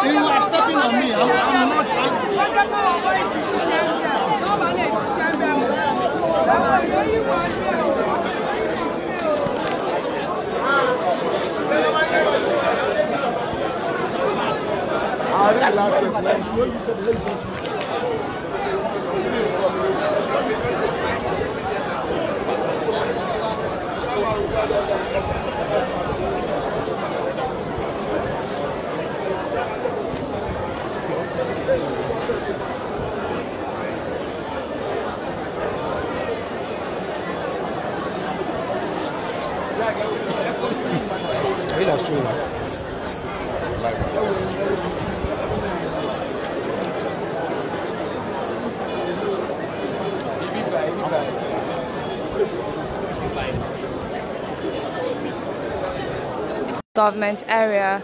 You are stepping on me. I'm not government area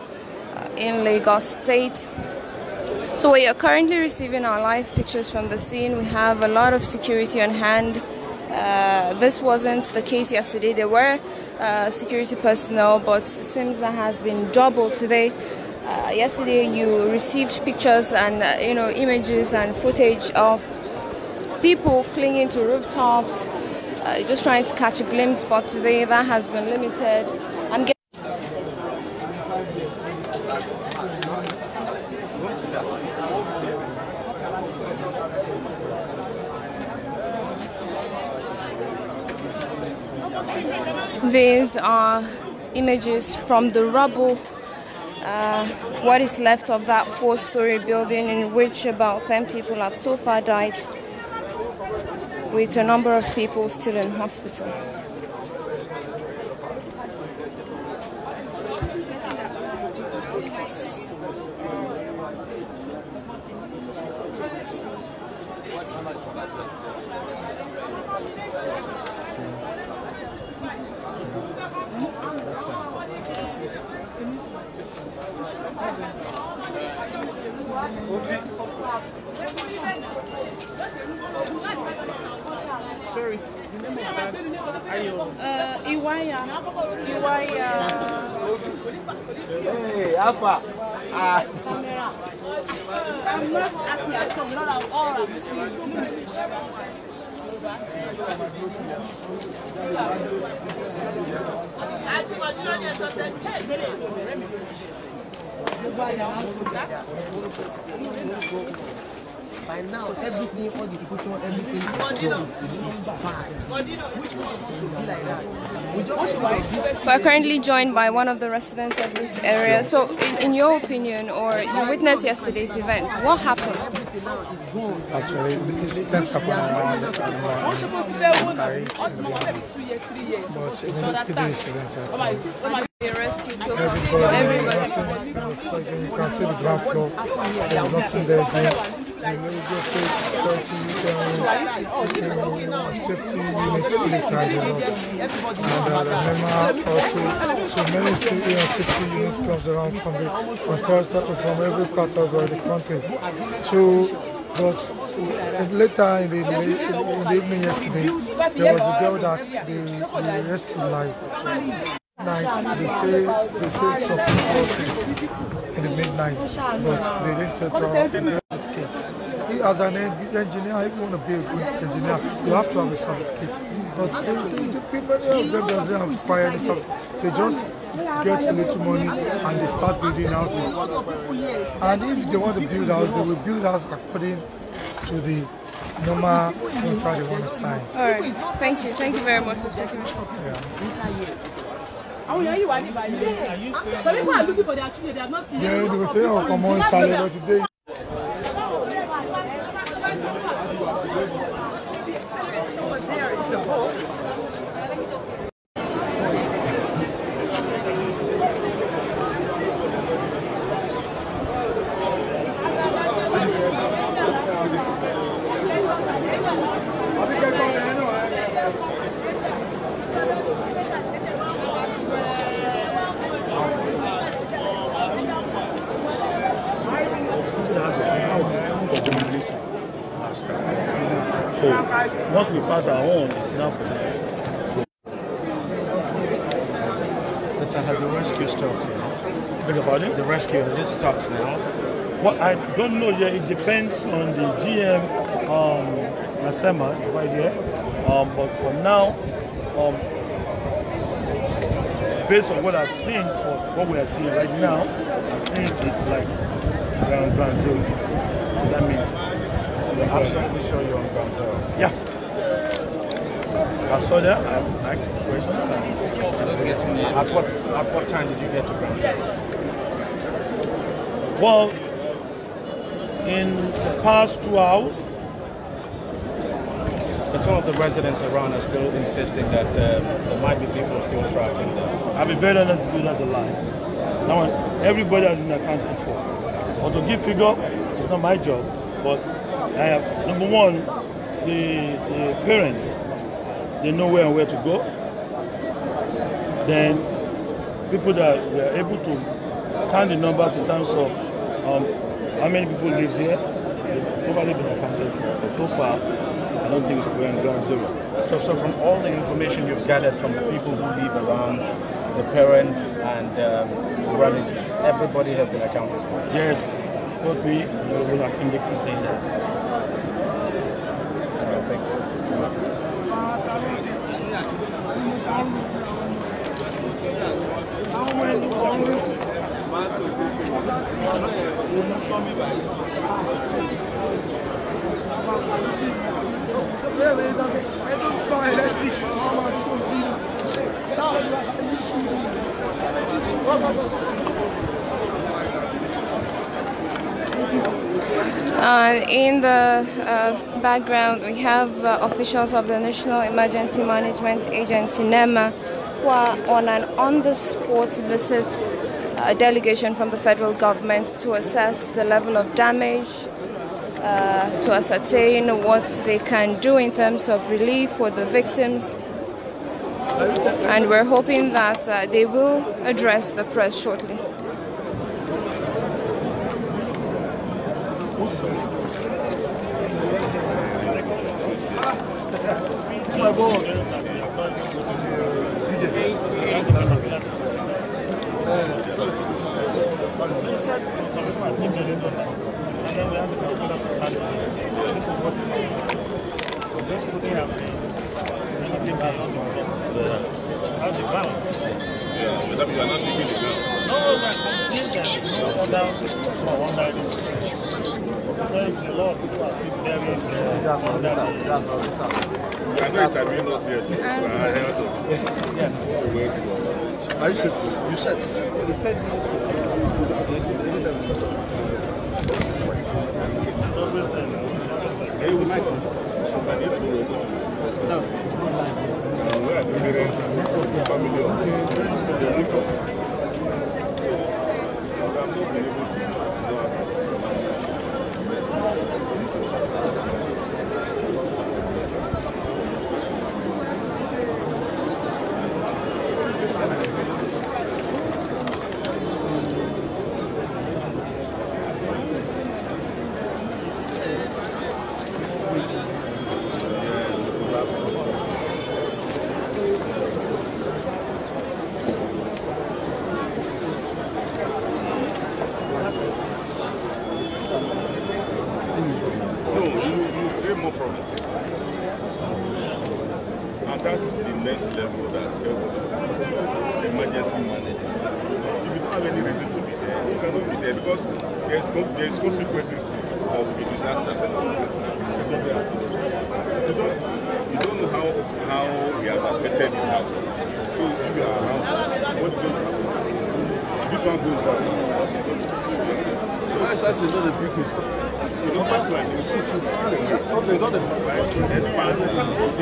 in Lagos State. So we are currently receiving our live pictures from the scene. We have a lot of security on hand. This wasn't the case yesterday. There were security personnel, but it seems that has been doubled today. Yesterday you received pictures and images and footage of people clinging to rooftops, just trying to catch a glimpse, but today that has been limited. These are images from the rubble, what is left of that 4-story building in which about 10 people have so far died, with a number of people still in hospital. Sorry, the name of that Ayo. Iwaya. Hey, Alpha. Camera. I'm not happy at all. Not at all. I'm By now, everything, all the future, everything is bad. Which was supposed to be like that? We're currently joined by one of the residents of this area. So, in your opinion, or you witnessed yesterday's event, what happened? Actually, this event happened around but immediately this event happened. Rescued so everybody. You can see the ground floor. There's nothing there again. The just safety units really tied up. And remember also, so many safety units comes around from every part of the country. So, but later in the evening yesterday, there was a girl that they rescued live. Night, they saved some people in the midnight, but they didn't take her out with kids. As an engineer, if you want to be a good engineer, you have to have a certificate. But many of them doesn't have to fire any certificate. They just get a little money and they start building houses. And if they want to build houses, they will build houses according to the normal contract they want to sign. All right, thank you very much for speaking. Yeah. Oh, yeah, you are the buyer. So people are looking for their children, they have not seen them. Yeah, they will say, oh, come on, Saleh, today. So once we pass our own, it's now for them. Has the rescue stopped now? Beg about it? The rescue, has it stopped now? Well, I don't know yet. It depends on the GM, Nasema, right here. But for now, based on what I've seen, for what we are seeing right now, I think it's like around ground zero. So that means You're absolutely sure you're on ground zero? Yeah. I saw that. I've asked questions. At what time did you get to ground zero? Well, in the past 2 hours. But some of the residents around are still insisting that there might be people still trapped in there. I'll be very honest with you, that's a lie. Now, everybody has been accounted for. But to give figure, it's not my job. But I have, number one, the parents, they know where and where to go. Then people that were able to count the numbers in terms of how many people live here, they've probably been accounted for. But so far, I don't think we're in ground zero. So from all the information you've gathered from the people who live around, the parents and relatives, everybody has been accounted for? Yes, what we will have indexes saying that. In the background, we have officials of the National Emergency Management Agency, NEMA, who are on an on-the-spot visit, a delegation from the federal government to assess the level of damage, to ascertain what they can do in terms of relief for the victims. And we're hoping that they will address the press shortly. I said, you said. There's consequences of a disaster. You don't know how it has affected this house. So if you are around, what do you do? This one goes down. So that's not a big risk. You don't have like you put too far away. Something's not the expand and managing.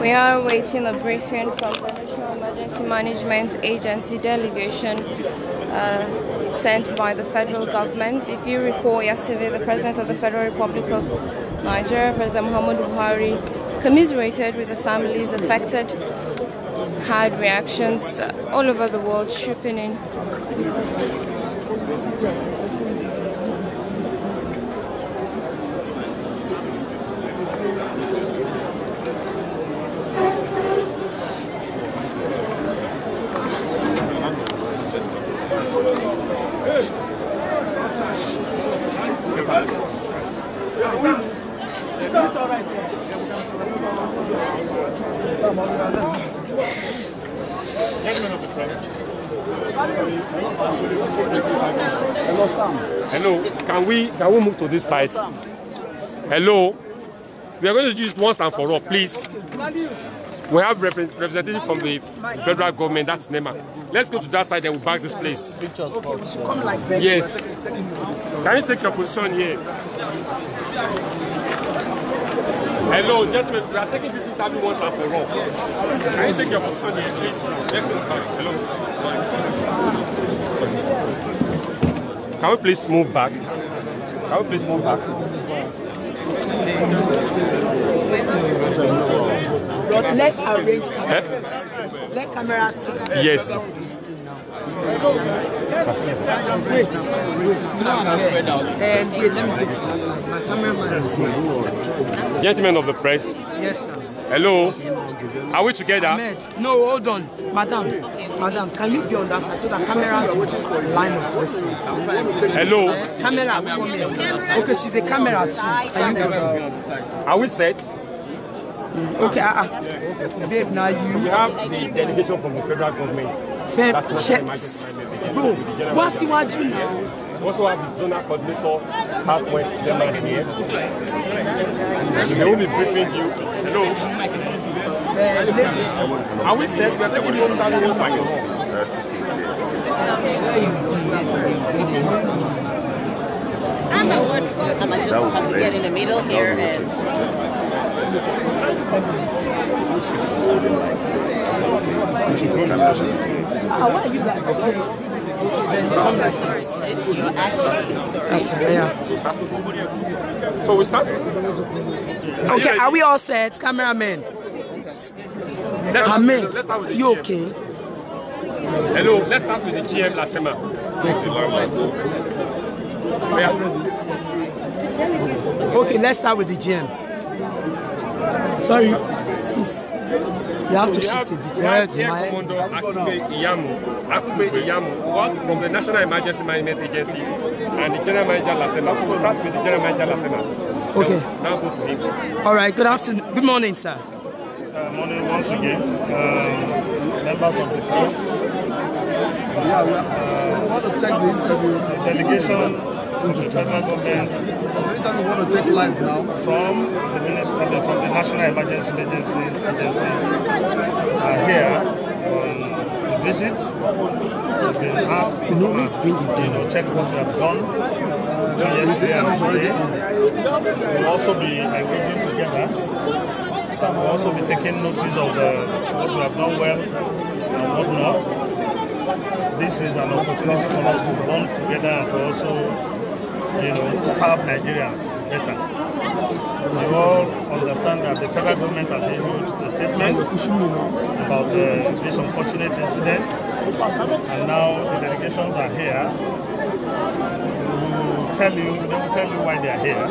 We are waiting a briefing from the National Emergency Emergency Management Agency delegation sent by the federal government. If you recall, yesterday the President of the Federal Republic of Nigeria, President Muhammadu Buhari, commiserated with the families affected, had reactions all over the world trooping in. Hello, can we move to this side? Hello, we are going to do this once and for all, please. We have representatives from the federal government, that's NEMA. Let's go to that side and we'll back this place. Yes. Can you take your position here? Hello, gentlemen, we are taking this interview once and for all. Can you take your position here, please? Let's move back. Hello. Can we please move back? Can we please move back? But let's arrange cameras. Let cameras take Yes. this thing now. Wait. And here, let me go to that side. My cameraman is here. Gentlemen of the press. Yes, sir. Hello. Are we together? Ahmed. No, hold on. Madam, can you be on that side so that cameras will line up this way? Hello. Camera, come here. Okay, she's a camera too. Can you Are we set? Okay, babe, now you have the delegation from the federal government. Checks. Bro, what's your doing? Also have the zonal coordinator, Southwest German here. They will be briefing you. Hello. Are we set? We are taking this interview. I'm at work. I just have to get in the middle here and. Why are you like It's you actually, sorry. Okay, yeah. So we start? Okay, are we all set? Cameraman. Ahmed, you okay? Hello, let's start with the GM Lasema. Okay, let's start with the GM. Sorry, sis. You have to shift a bit. Air Commander Akube Iyamu, from the National Emergency Management Agency, and the General Manager Lasema. So we'll start with the General Manager Lasema. Okay. Now go to him. All right, good afternoon. Good morning, sir. Morning once again. Members of the press. I want to check the interview. The delegation from the federal government. We want to take live now. From the National Emergency Agency are here on a visit. We've been asked to check what we have done yesterday and today. We'll also be engaging together. We'll also be taking notice of what we have done well and what not. This is an opportunity for us to bond together and to also, serve Nigerians better. We all understand that the federal government has issued a statement about this unfortunate incident, and now the delegations are here. They will tell you why they are here,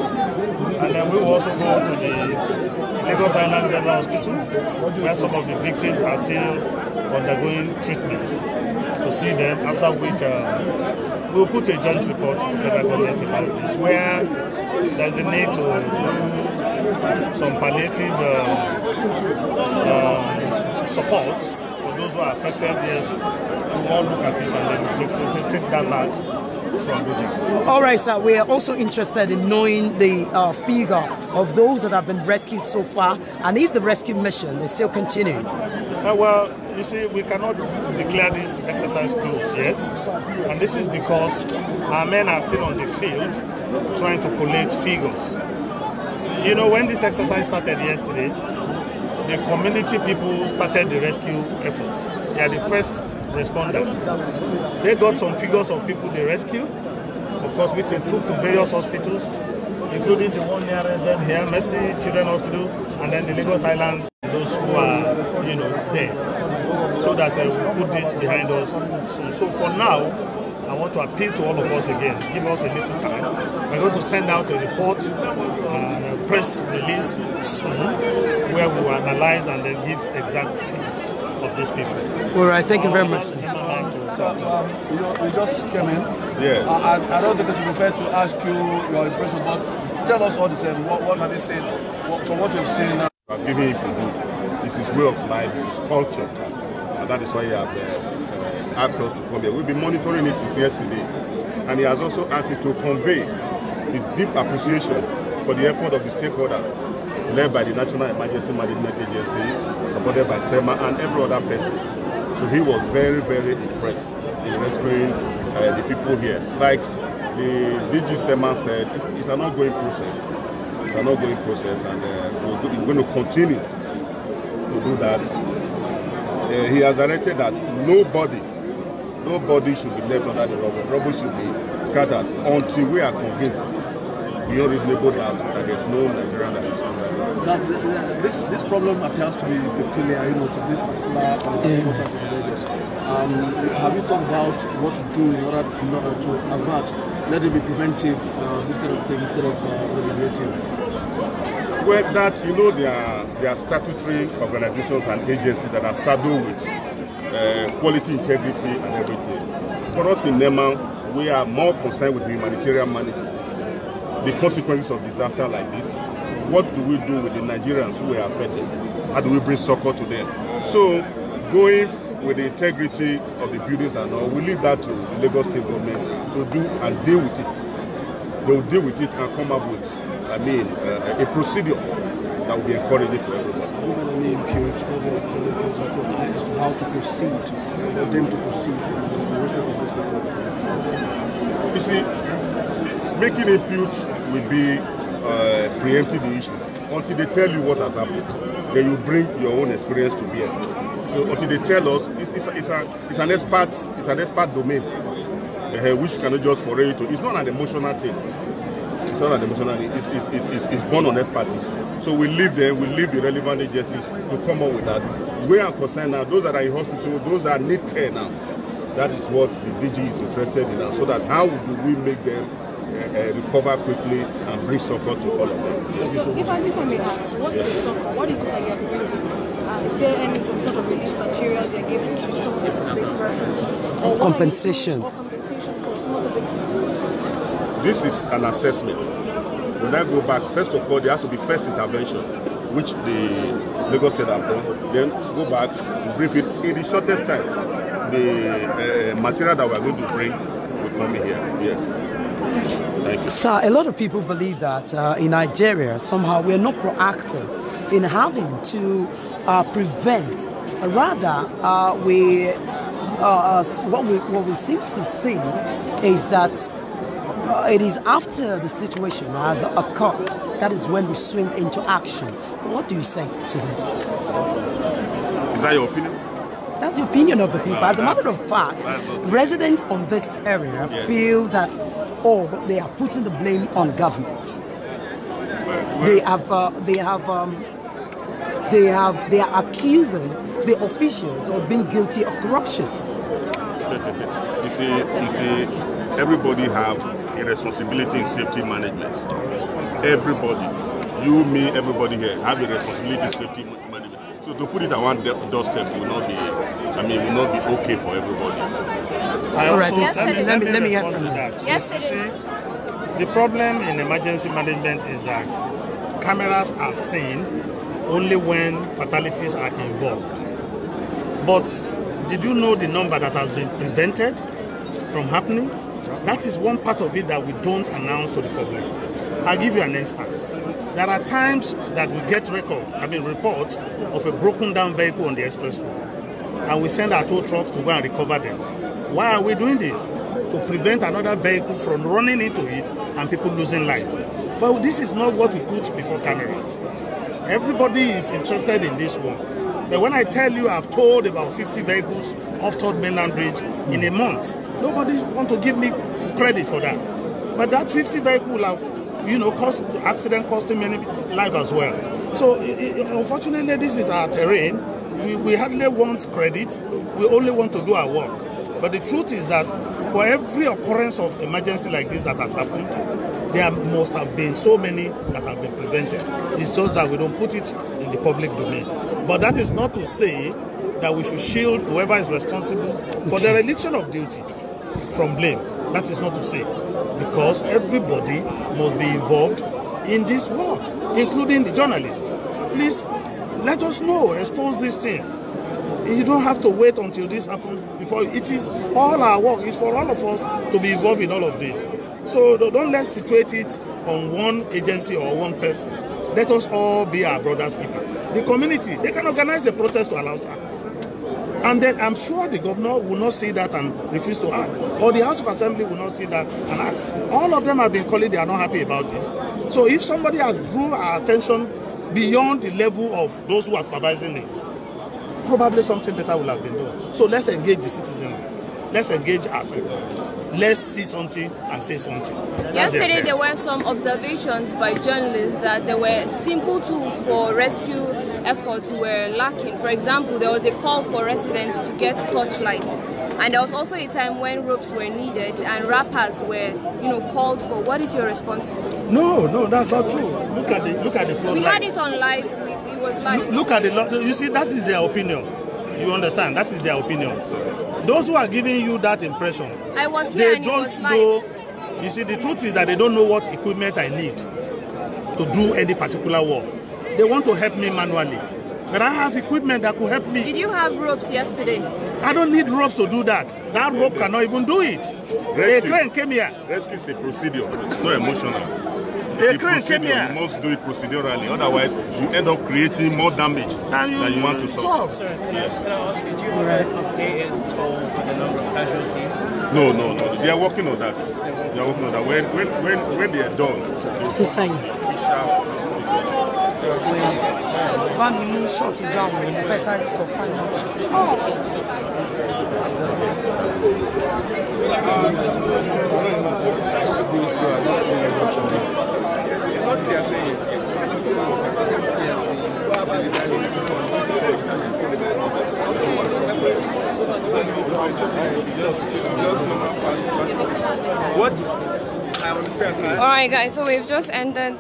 and then we will also go to the Lagos Island General Hospital, where some of the victims are still undergoing treatment, to see them, after which we will put a joint report to federal government about this, where there is a need to do some palliative support for those who are affected. Yes, to all look at it and then to take that back. All right, sir. We are also interested in knowing the figure of those that have been rescued so far, and if the rescue mission is still continuing. Well, you see, we cannot declare this exercise closed yet, and this is because our men are still on the field trying to collate figures. When this exercise started yesterday, the community people started the rescue effort. They are the first responder. They got some figures of people they rescued, of course, which they took to various hospitals, including the one nearest them here, Mercy Children's Hospital, and then the Lagos Island, those who are, there, so that we put this behind us. So for now, I want to appeal to all of us again. Give us a little time. We're going to send out a report, a press release soon, where we will analyze and then give exact figures of these people. All right, thank you very much. You just came in. Yes. I don't think it would be fair to ask you your impression, but tell us all the same. What have you seen? From what you've seen now? I'm giving him this is his way of life, this is culture, and that is why he has asked us to come here. We've been monitoring it since yesterday, and he has also asked me to convey his deep appreciation for the effort of the stakeholders led by the National Emergency Management Agency, supported by SEMA and every other person. So he was very, very impressed in rescuing the people here. Like the DG SEMA said, it's an ongoing process. It's an ongoing process, and so we're going to continue to do that. He has directed that nobody should be left under the rubble. Rubble should be scattered until we are convinced beyond reasonable doubt that there's no Nigerian that is under the rubble. This problem appears to be peculiar, to this particular quarters in Lagos. Have you thought about what to do in order to avert, let it be preventive, this kind of thing, instead of remediating? Well, there are statutory organizations and agencies that are saddled with quality, integrity, and everything. For us in NEMA, we are more concerned with humanitarian management. The consequences of disaster like this. What do we do with the Nigerians who are affected? How do we bring succor to them? So, going with the integrity of the buildings and all, we leave that to the Lagos State government to do and deal with it. They will deal with it and come up with, a procedure that will be encouraging to everybody. Have you made any inputs, maybe official inputs as to how to proceed, for them to proceed in respect of this matter? You see, making inputs will be preempting the issue. Until they tell you what has happened, then you bring your own experience to bear. So until they tell us, it's an expert domain, which you cannot just foray into. It's not an emotional thing. It's not an emotional thing. It's born on expertise. So we leave them, we leave the relevant agencies to come up with that. We are concerned now, those that are in hospital, those that need care now, that is what the DG is interested in now. So that how do we make them recover quickly and bring support to all of them. So if I may ask, what's the support? What is it that you're bringing? Is there some sort of relief materials you're giving to some of the displaced persons? Or compensation. Or compensation for some of the victims? This is an assessment. When I go back, first of all, there has to be first intervention, which the Lagos State have done. Then go back, brief it in the shortest time. The material that we are going to bring will come in here. Yes. Thank you. Sir, a lot of people believe that in Nigeria, somehow we are not proactive in having to prevent. Rather, what we seem to see is that it is after the situation has occurred that is when we swing into action. What do you say to this? Is that your opinion? That's the opinion of the people. As a matter of fact, residents on this area feel that, they are putting the blame on government. They are accusing the officials of being guilty of corruption. You see, everybody have a responsibility in safety management. Everybody, you, me, everybody here have a responsibility in safety management. So to put it at one doorstep will not be, will not be okay for everybody. All right, Let me respond to that. Yes, See, the problem in emergency management is that cameras are seen only when fatalities are involved. But did you know the number that has been prevented from happening? That is one part of it that we don't announce to the public. I'll give you an instance. There are times that we get reports of a broken down vehicle on the express road, and we send our tow trucks to go and recover them. Why are we doing this? To prevent another vehicle from running into it and people losing lives. But this is not what we put before cameras. Everybody is interested in this one. But when I tell you I've towed about 50 vehicles off Third Mainland Bridge in a month, nobody want to give me credit for that. But that 50 vehicle will have, cost the accident costing many lives as well. So unfortunately, this is our terrain. We hardly want credit. We only want to do our work. But the truth is that for every occurrence of emergency like this that has happened, there must have been so many that have been prevented. It's just that we don't put it in the public domain. But that is not to say that we should shield whoever is responsible for the dereliction of duty from blame. That is not to say. Because everybody must be involved in this work, including the journalists. Please, let us know, expose this thing. You don't have to wait until this happens before. It is all our work. It's for all of us to be involved in all of this. So don't let's situate it on one agency or one person. Let us all be our brother's keeper. The community, they can organize a protest to allow her. And then I'm sure the governor will not see that and refuse to act. Or the House of Assembly will not see that and act. All of them have been calling, they are not happy about this. So if somebody has drew our attention beyond the level of those who are supervising it, probably something better will have been done. So let's engage the citizen. Let's engage ourselves. Let's see something and say something. Yesterday there were some observations by journalists that there were simple tools for rescue efforts were lacking. For example, there was a call for residents to get torchlights. And there was also a time when ropes were needed and rappers were, called for. What is your response to this? No, that's not true. Look at the flood. We had it on live. It was live. Look at you see, that is their opinion. You understand? That is their opinion. Those who are giving you that impression, I was here they don't know. You see, the truth is that they don't know what equipment I need to do any particular work. They want to help me manually, but I have equipment that could help me. Did you have ropes yesterday? I don't need ropes to do that. That rope cannot even do it. A crane came here. Rescue is a procedure. It's not emotional. A crane came here. You must do it procedurally. Otherwise, you end up creating more damage than you want to solve. Sir, can I ask, did you update and toll the number of casualties? No. They are working on that. They are working on that. When they are done, c'est ça. Va nous short to down. Fait ça sur What they are saying is, all right, guys. So we've just ended.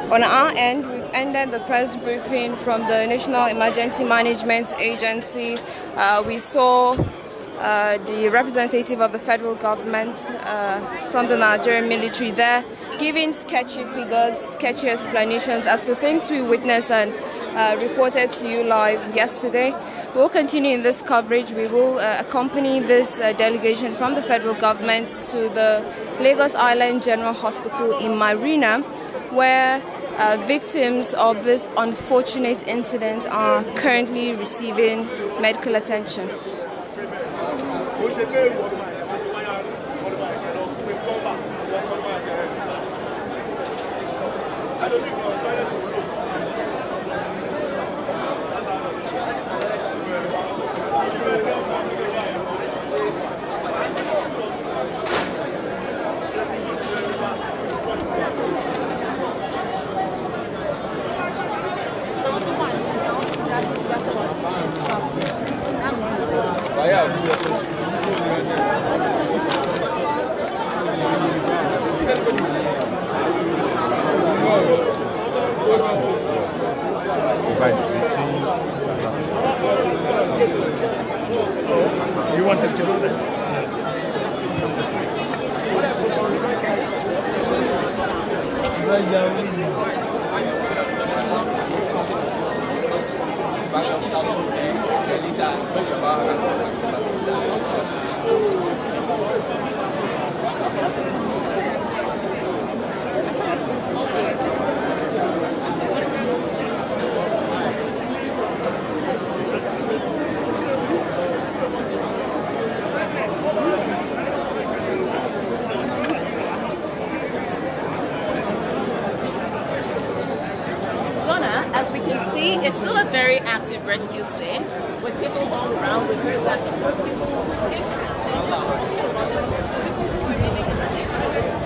On our end, we've ended the press briefing from the National Emergency Management Agency. We saw the representative of the federal government from the Nigerian military there, giving sketchy figures, sketchy explanations as to things we witnessed and reported to you live yesterday. We'll continue in this coverage. We will accompany this delegation from the federal government to the Lagos Island General Hospital in Marina, where victims of this unfortunate incident are currently receiving medical attention. You want us to do that? As we can see, see, it's still a very active rescue scene with people all around. We heard that the first people who came to the scene were living in the neighborhood.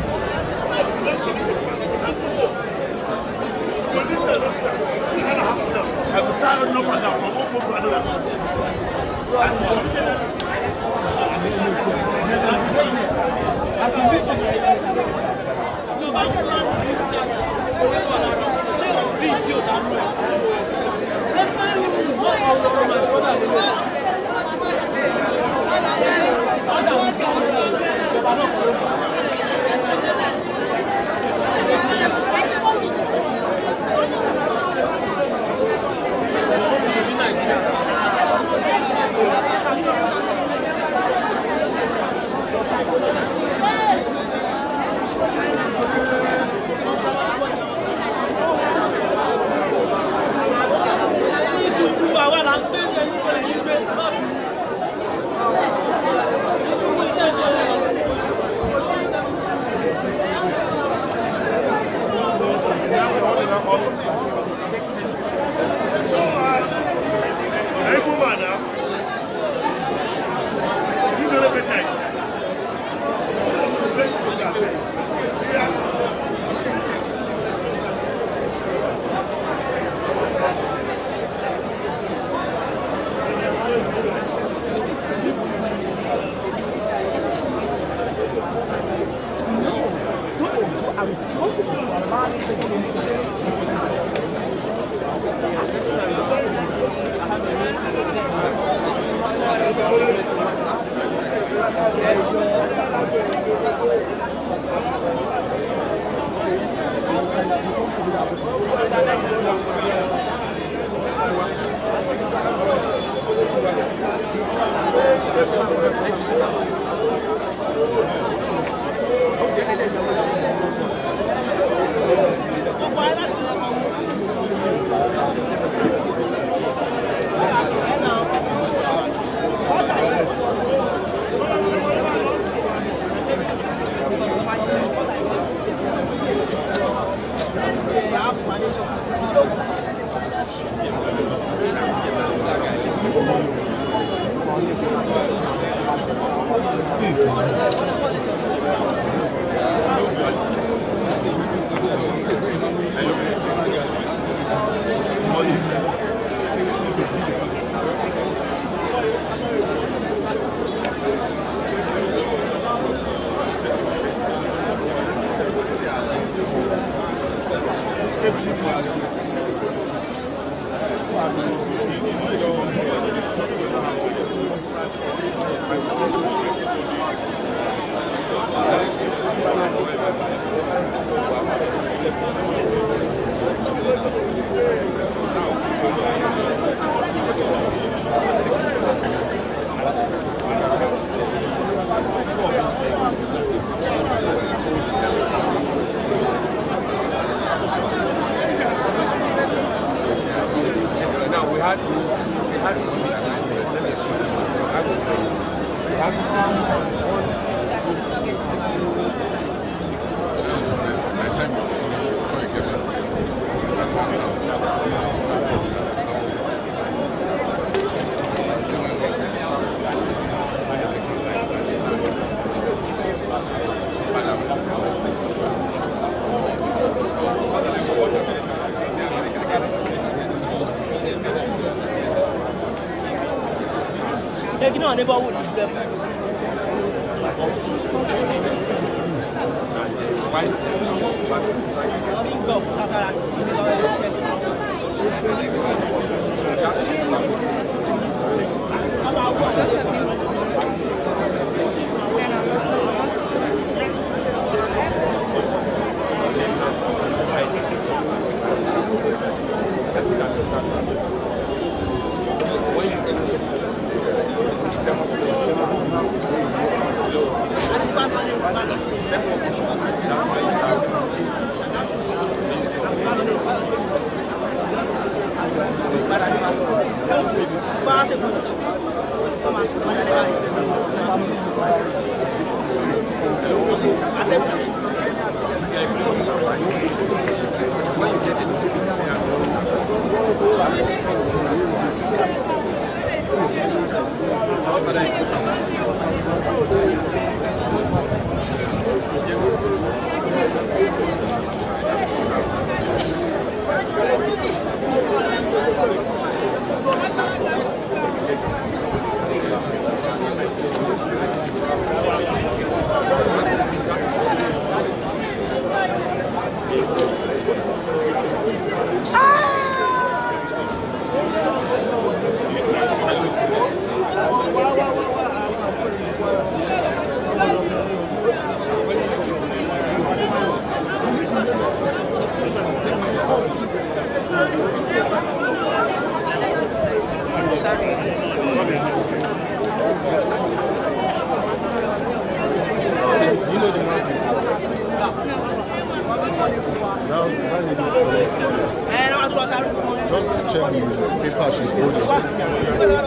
Neighborhood When you get it, Just check the paper she's holding.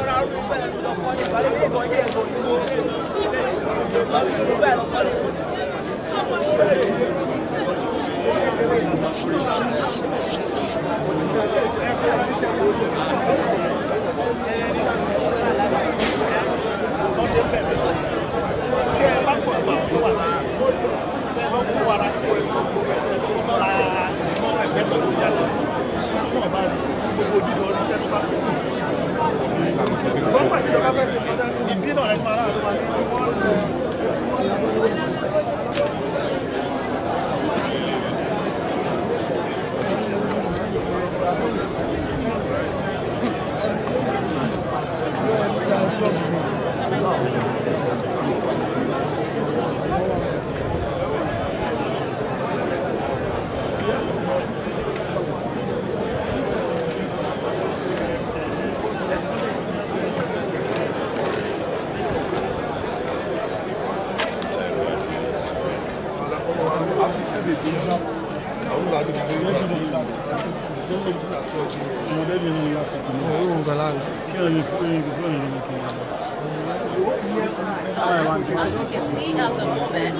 As you can see at the moment,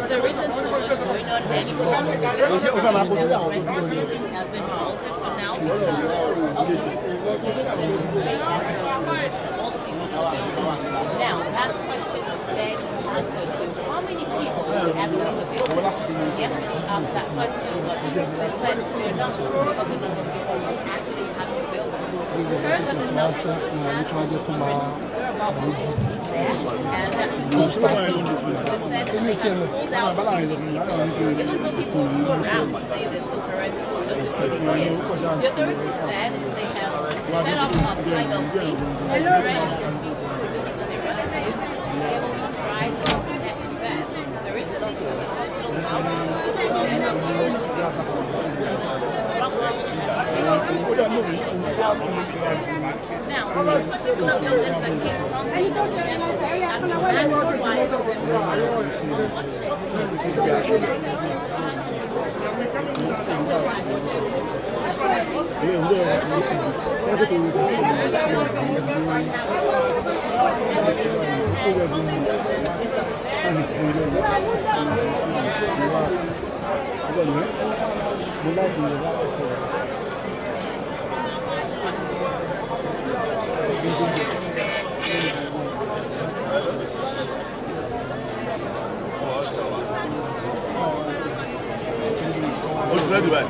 there isn't so much going on anymore. Registration has been halted for now because of all the people now, that question begs answer to how many people are actually in the building. Yes, we asked that question, but they said they're not sure of the number of people who actually have the building. We heard that the number of people there, and they said they can pulled out 50 people. Even though people who are around say they're still correct to the city here, the authorities said they have set up a kind of thing arranged for people who visit their relatives to be able to drive from the next bed. There is a list of the now, this particular building that came from What's ready, man?